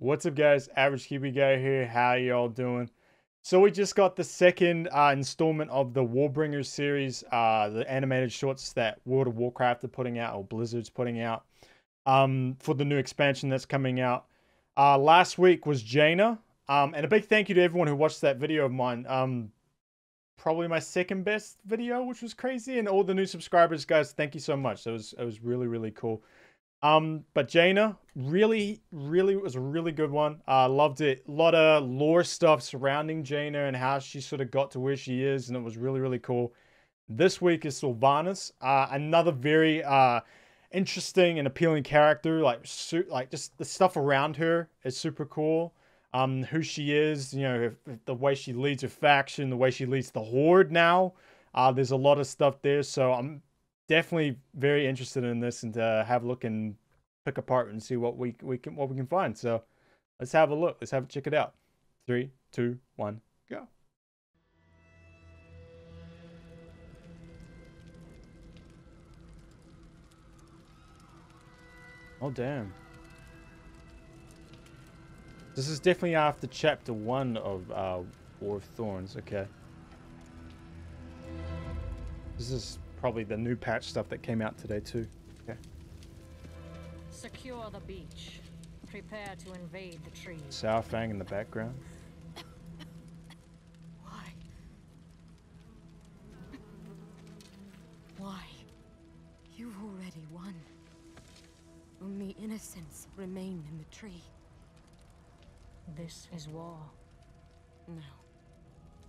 What's up, guys? Average Kiwi Guy here. How y'all doing? So we just got the second installment of the Warbringers series, the animated shorts that World of Warcraft are putting out, or Blizzard's putting out, for the new expansion that's coming out. Last week was Jaina, and a big thank you to everyone who watched that video of mine. Probably my second best video, which was crazy, and all the new subscribers, guys, thank you so much. It was really cool. But Jaina, really was a really good one. Loved it. A lot of lore stuff surrounding Jaina and how she sort of got to where she is, and it was really cool. This week is Sylvanas, another very interesting and appealing character. Like just the stuff around her is super cool. Who she is, you know, the way she leads her faction, the way she leads the Horde now. There's a lot of stuff there, so I'm definitely very interested in this and to have a look and pick apart and see what we can find. So let's have a look. Let's check it out. 3, 2, 1, go. Oh damn. This is definitely after chapter 1 of War of Thorns. Okay. This is probably the new patch stuff that came out today too. Okay. Secure the beach. Prepare to invade the trees. Sourfang in the background. Why? Why? You've already won. Only innocents remain in the tree. This is war. No.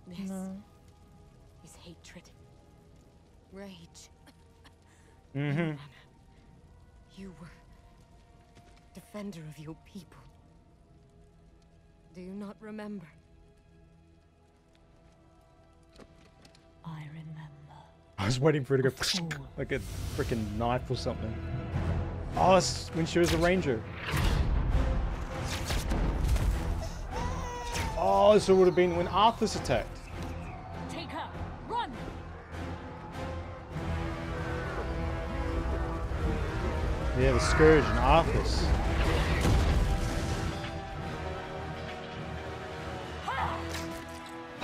This is hatred. Rage. Mm-hmm. You were defender of your people. Do you not remember? I remember. I was waiting for it to go like a freaking knife or something. Oh, that's when she was a ranger. Oh, so it would have been when Arthas attacked. Take her! Run! Yeah, the Scourge and Arthas.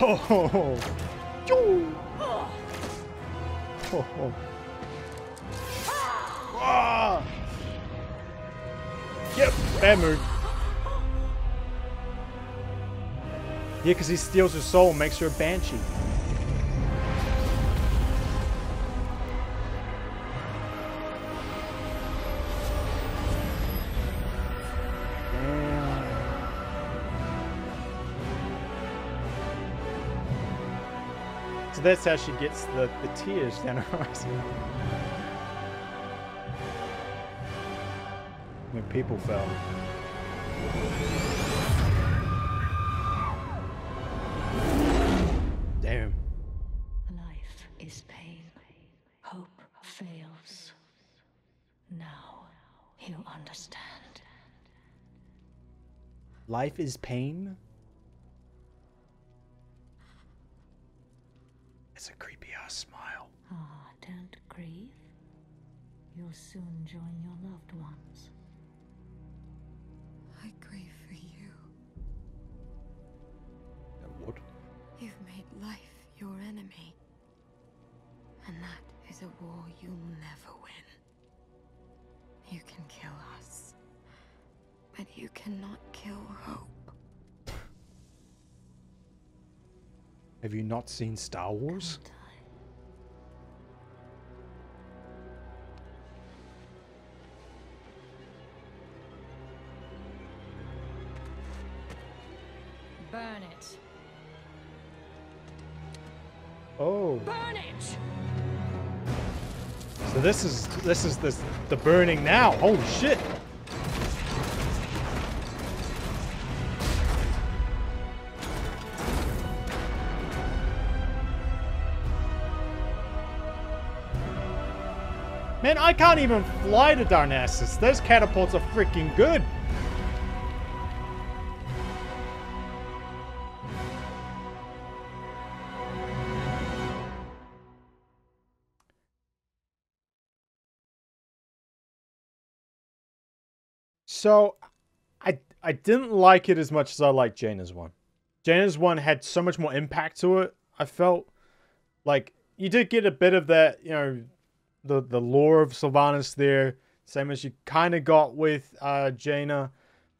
Oh, ho, ho. Oh, oh. Ah! Yep, bad move. Yeah, because he steals her soul and makes her a banshee. Damn. So that's how she gets the tears down her eyes. When people fell. Damn. Life is pain. Hope fails. Now you understand. Life is pain? It's a creepy ass smile. Ah, don't grieve. You'll soon join your loved ones. I grieve for you. What? You've made life your enemy. And that is a war you'll never win. You can kill us, but you cannot kill hope. Have you not seen Star Wars? Burn it. Oh. Burn it! So this is the burning now. Holy shit. Man, I can't even fly to Darnassus. Those catapults are freaking good. So I didn't like it as much as I liked Jaina's one. Jaina's one had so much more impact to it. I felt like you did get a bit of that, you know, the lore of Sylvanas there, same as you kind of got with Jaina.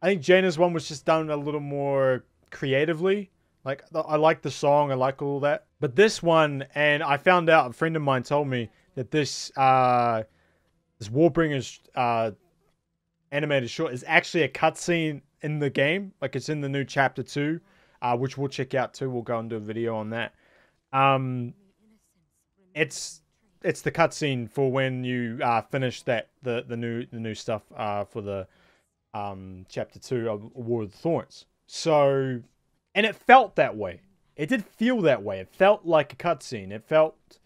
I think Jaina's one was just done a little more creatively. Like, I like the song, I like all that. But this one, and I found out, a friend of mine told me that this Warbringers animated short is actually a cutscene in the game. Like, it's in the new chapter 2, which we'll check out too. We'll go and do a video on that. It's the cutscene for when you finish the new stuff for the chapter 2 of War of the Thorns. So, and it felt that way. It did feel that way. It felt like a cutscene. It felt,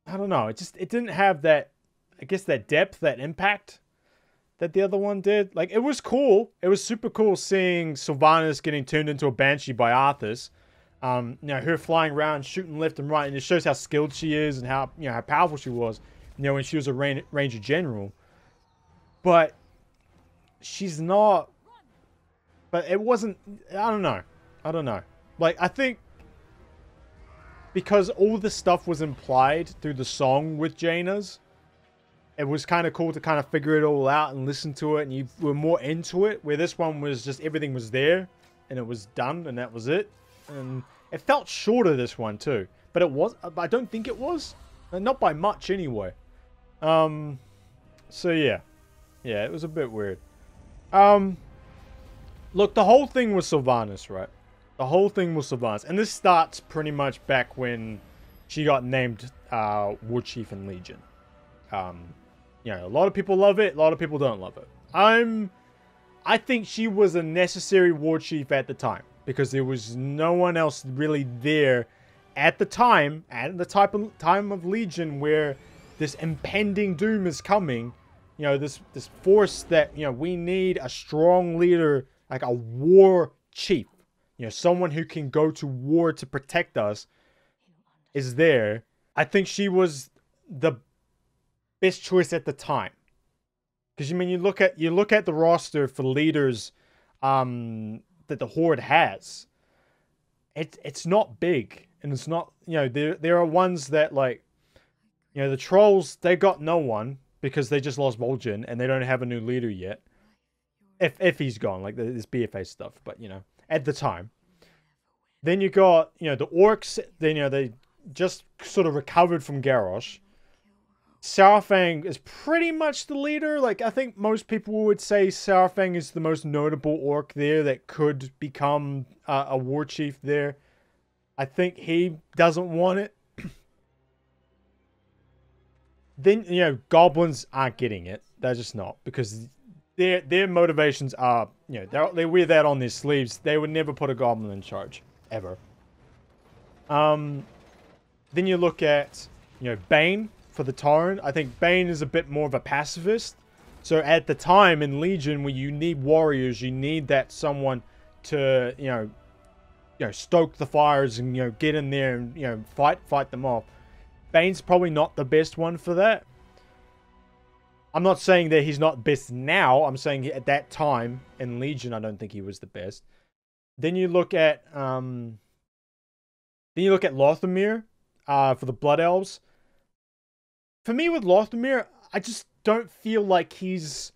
I don't know. It didn't have that, I guess, that depth, that impact that the other one did. Like, it was cool. It was super cool seeing Sylvanas getting turned into a banshee by Arthas. You know, her flying around, shooting left and right, and it shows how skilled she is and how, you know, how powerful she was, you know, when she was a Ranger General. But she's not. But it wasn't. I don't know. Like, I think because all the stuff was implied through the song with Jaina's, it was kind of cool to kind of figure it all out and listen to it, and you were more into it. Where this one was just everything was there, and it was done, and that was it. And it felt shorter, this one too, but it was. I don't think it was, not by much anyway. So yeah, it was a bit weird. Look, the whole thing was Sylvanas, right? The whole thing was Sylvanas, and this starts pretty much back when she got named War Chief in Legion. You know, a lot of people love it, a lot of people don't love it. I think she was a necessary War Chief at the time, because there was no one else really there at the time, at the time of Legion, where this impending doom is coming. You know, this force that, you know, we need a strong leader, like a war chief. You know, someone who can go to war to protect us is there. I think she was the best choice at the time. Because, I mean, you look at the roster for leaders that the Horde has. It's not big, and it's not, you know, there are ones that, like, you know, the Trolls, they got no one because they just lost Vol'jin and they don't have a new leader yet. If he's gone, like, this BFA stuff, but, you know, at the time. Then you got, you know, the Orcs, then, you know, they just sort of recovered from Garrosh. Saurfang is pretty much the leader. Like, I think most people would say Saurfang is the most notable Orc there that could become a war chief there. I think he doesn't want it. Then, you know, Goblins aren't getting it. They're just not, because their motivations are, you know, they wear that on their sleeves. They would never put a Goblin in charge, ever. Then you look at, you know, Bane for the Tauren. I think Bane is a bit more of a pacifist. So at the time in Legion, where you need warriors, you need that someone to, you know, stoke the fires and, you know, get in there and, you know, fight them off. Bane's probably not the best one for that. I'm not saying that he's not best now. I'm saying at that time in Legion, I don't think he was the best. Then you look at Lothamir for the Blood Elves. For me, with Lothamir, I just don't feel like he's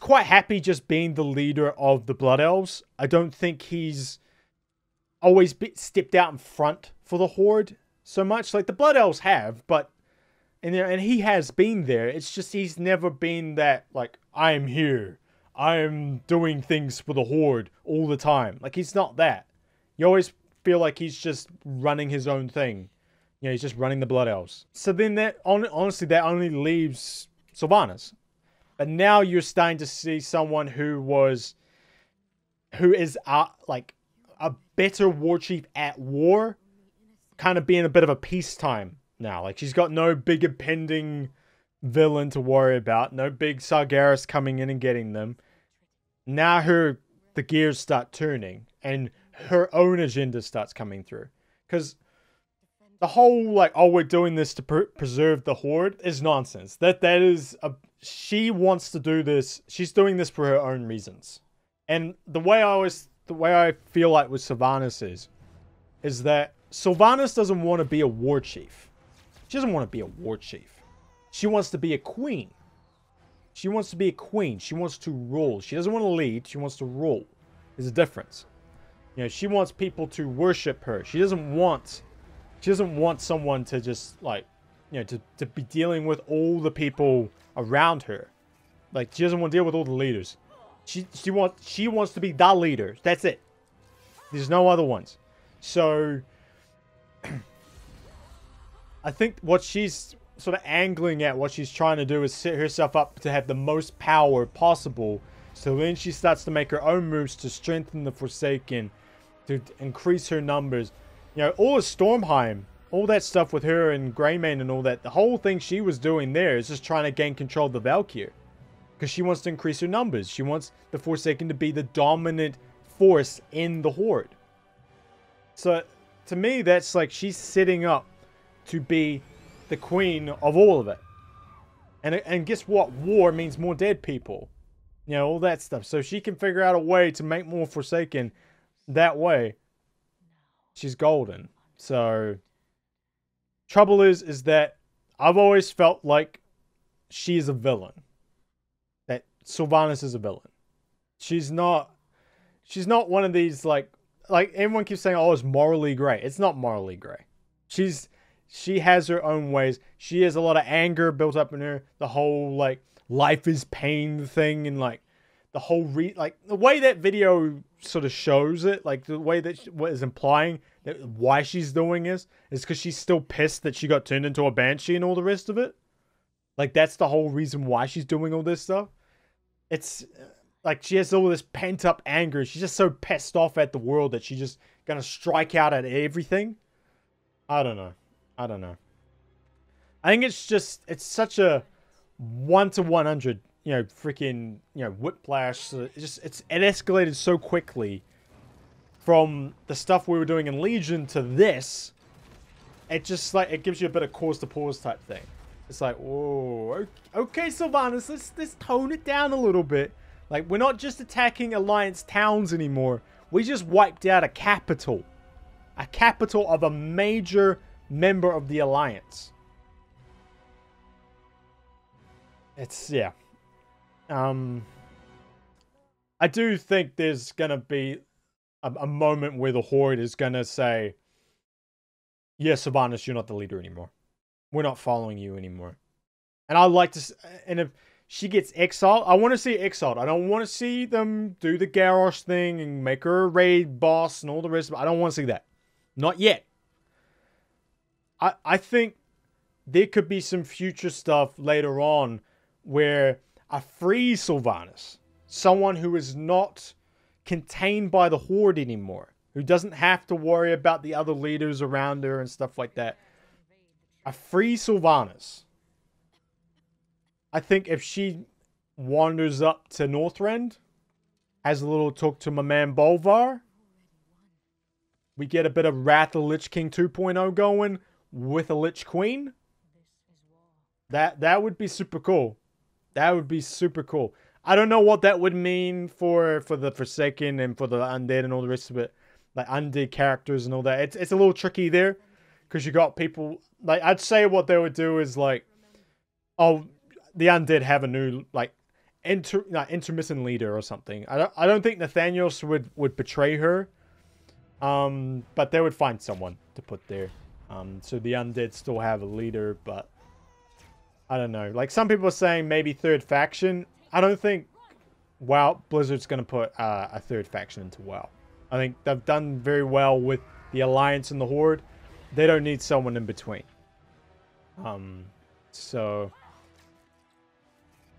quite happy just being the leader of the Blood Elves. I don't think he's always stepped out in front for the Horde so much. Like, the Blood Elves have, but and he has been there. It's just he's never been that, like, I'm here, I'm doing things for the Horde all the time. Like, he's not that. You always feel like he's just running his own thing. You know, he's just running the Blood Elves. So then honestly, that only leaves Sylvanas. But now you're starting to see someone who is like a better war chief at war, kind of being a bit of a peacetime now. Like, she's got no big impending villain to worry about, no big Sargeras coming in and getting them. Now the gears start turning, and her own agenda starts coming through. Because the whole like, oh, we're doing this to preserve the Horde is nonsense. That is she wants to do this. She's doing this for her own reasons. And the way I feel like with Sylvanas is that Sylvanas doesn't want to be a war chief. She doesn't want to be a war chief. She wants to be a queen. She wants to be a queen. She wants to rule. She doesn't want to lead. She wants to rule. There's a difference. You know, she wants people to worship her. She doesn't want someone to just like, you know, to be dealing with all the people around her. Like, she doesn't want to deal with all the leaders. She wants to be the leader. That's it. There's no other ones. So I think what she's sort of angling at, what she's trying to do is set herself up to have the most power possible. So then she starts to make her own moves to strengthen the Forsaken, to increase her numbers. You know, all of Stormheim, all that stuff with her and Greymane and all that, the whole thing she was doing there is just trying to gain control of the Valkyrie. Because she wants to increase her numbers. She wants the Forsaken to be the dominant force in the Horde. So, to me, that's like she's setting up to be the queen of all of it. And guess what? War means more dead people. You know, all that stuff. So she can figure out a way to make more Forsaken that way. She's golden. So, trouble is that I've always felt like she is a villain. That Sylvanas is a villain. She's not one of these like everyone keeps saying, oh, it's morally grey. It's not morally grey. She has her own ways. She has a lot of anger built up in her. The whole like life is pain thing, and like the whole the way that video sort of shows it, like the way that what is implying that why she's doing is because she's still pissed that she got turned into a banshee and all the rest of it. Like that's the whole reason why she's doing all this stuff. It's like she has all this pent up anger. She's just so pissed off at the world that she's just gonna strike out at everything. I don't know. I think it's such a 1 to 100, you know, freaking, you know, whiplash. It escalated so quickly from the stuff we were doing in Legion to this. It just like, it gives you a bit of cause to pause type thing. It's like, whoa, okay, Sylvanas, let's tone it down a little bit. Like, we're not just attacking Alliance towns anymore. We just wiped out a capital. A capital of a major member of the Alliance. It's, yeah. I do think there's gonna be a moment where the Horde is gonna say, yeah, Sylvanas, you're not the leader anymore. We're not following you anymore. And I'd like to, and if she gets exiled, I want to see exiled. I don't want to see them do the Garrosh thing and make her a raid boss and all the rest of it. I don't want to see that. Not yet. I think there could be some future stuff later on where a free Sylvanas, someone who is not contained by the Horde anymore, who doesn't have to worry about the other leaders around her and stuff like that. A free Sylvanas. I think if she wanders up to Northrend, has a little talk to my man Bolvar, we get a bit of Wrath of Lich King 2.0 going with a Lich Queen. That would be super cool. That would be super cool. I don't know what that would mean for the Forsaken and for the Undead and all the rest of it. Like undead characters and all that. It's a little tricky there. Because you got people, like, I'd say what they would do is like, oh, the Undead have a new, like, intermittent leader or something. I don't think Nathanios would betray her. But they would find someone to put there. So the Undead still have a leader, but I don't know. Like, some people are saying maybe third faction. I don't think Blizzard's going to put a third faction into WoW. I think they've done very well with the Alliance and the Horde. They don't need someone in between. So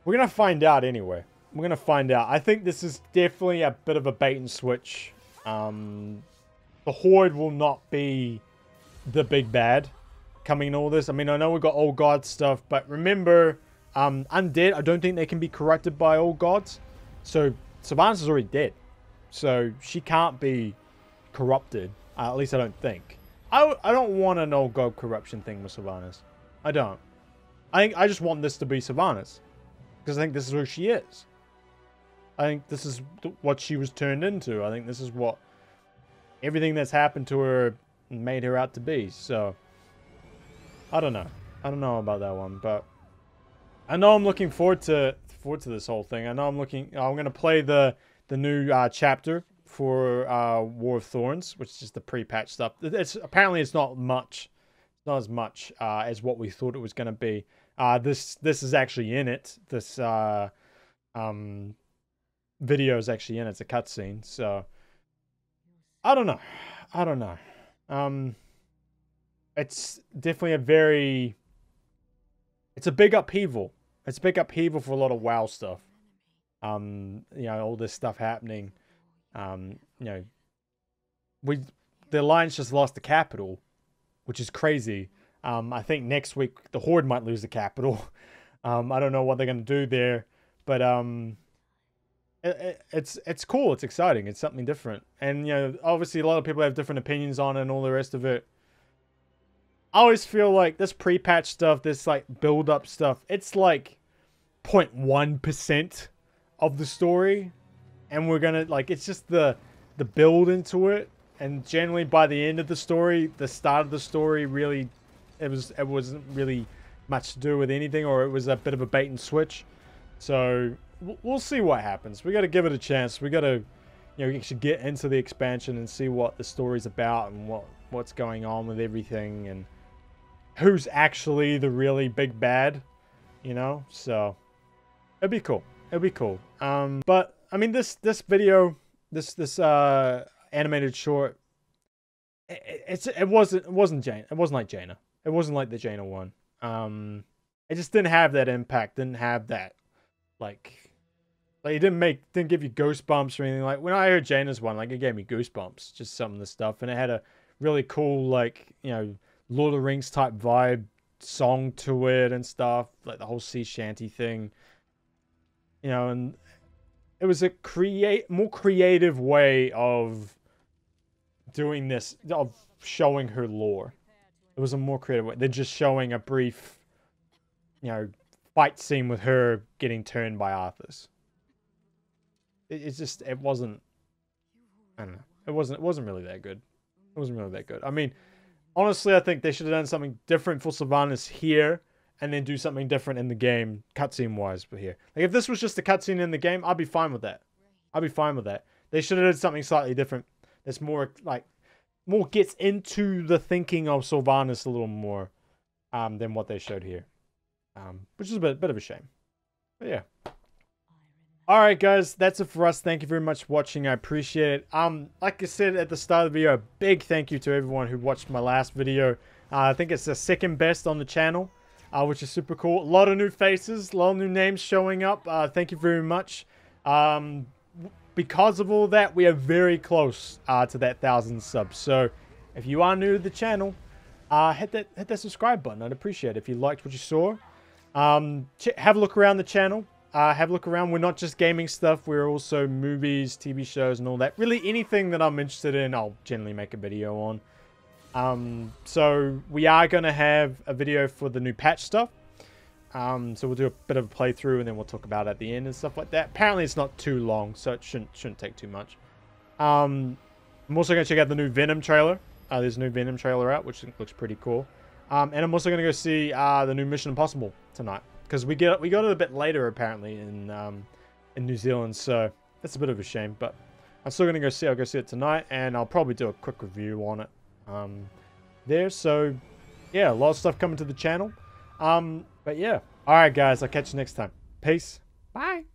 we're going to find out anyway. We're going to find out. I think this is definitely a bit of a bait and switch. The Horde will not be the big bad coming in all this. I mean, I know we've got old god stuff, but remember, Undead, I don't think they can be corrupted by old gods. So Sylvanas is already dead. So she can't be corrupted. At least I don't think. I don't want an old god corruption thing with Sylvanas. I don't. I just want this to be Sylvanas. Because I think this is who she is. I think this is what she was turned into. I think this is what everything that's happened to her made her out to be. So, I don't know. I don't know about that one, but I know I'm looking forward to this whole thing. I know I'm going to play the new chapter for War of Thorns, which is just the pre-patch stuff. Apparently it's not much. It's not as much as what we thought it was going to be. This is actually in it. This video is actually in it. It's a cutscene. So I don't know. It's definitely it's a big upheaval. It's a big upheaval for a lot of WoW stuff. You know, all this stuff happening. You know, the Alliance just lost the capital, which is crazy. I think next week the Horde might lose the capital. I don't know what they're gonna do there, but it's cool. It's exciting. It's something different. And you know, obviously a lot of people have different opinions on it and all the rest of it. I always feel like this pre-patch stuff, this like build-up stuff, it's like 0.1% of the story, and we're gonna like it's just the build into it. And generally by the end of the story, the start of the story really it wasn't really much to do with anything, or it was a bit of a bait and switch. So we'll see what happens. We got to give it a chance. We got to, you know, actually get into the expansion and see what the story's about and what's going on with everything and who's actually the really big bad, you know. So it'd be cool. It'd be cool. But I mean, this video, this animated short, it wasn't Jaina. It wasn't like Jaina. It wasn't like the Jaina one. It just didn't have that impact. Didn't have that like it didn't give you goosebumps or anything. Like when I heard Jaina's one, like it gave me goosebumps. Just some of the stuff, and it had a really cool like, you know, Lord of the Rings type vibe song to it and stuff, like the whole sea shanty thing, you know. And it was a more creative way of doing this, of showing her lore. It was a more creative way than just showing a brief, you know, fight scene with her getting turned by Arthas. It wasn't, I don't know, it wasn't really that good. It wasn't really that good. I mean, honestly, I think they should have done something different for Sylvanas here, and then do something different in the game, cutscene-wise, but here. Like, if this was just a cutscene in the game, I'd be fine with that. I'd be fine with that. They should have done something slightly different that's more, like, more gets into the thinking of Sylvanas a little more than what they showed here. Which is a bit of a shame. But yeah. Alright guys, that's it for us. Thank you very much for watching. I appreciate it. Like I said at the start of the video, a big thank you to everyone who watched my last video. I think it's the second best on the channel, which is super cool. A lot of new faces, a lot of new names showing up. Thank you very much. Because of all that, we are very close to that 1,000 subs. So if you are new to the channel, hit that subscribe button. I'd appreciate it if you liked what you saw. Have a look around the channel. Have a look around. We're not just gaming stuff. We're also movies, TV shows, and all that. Really, anything that I'm interested in, I'll generally make a video on. So we are going to have a video for the new patch stuff. So we'll do a bit of a playthrough, and then we'll talk about it at the end and stuff like that. Apparently, it's not too long, so it shouldn't take too much. I'm also going to check out the new Venom trailer. There's a new Venom trailer out, which looks pretty cool. And I'm also going to go see the new Mission Impossible tonight, because we got it a bit later apparently in New Zealand, so that's a bit of a shame. But I'm still going to go see. I'll go see it tonight, and I'll probably do a quick review on it there. So yeah, a lot of stuff coming to the channel. But yeah, all right, guys. I'll catch you next time. Peace. Bye.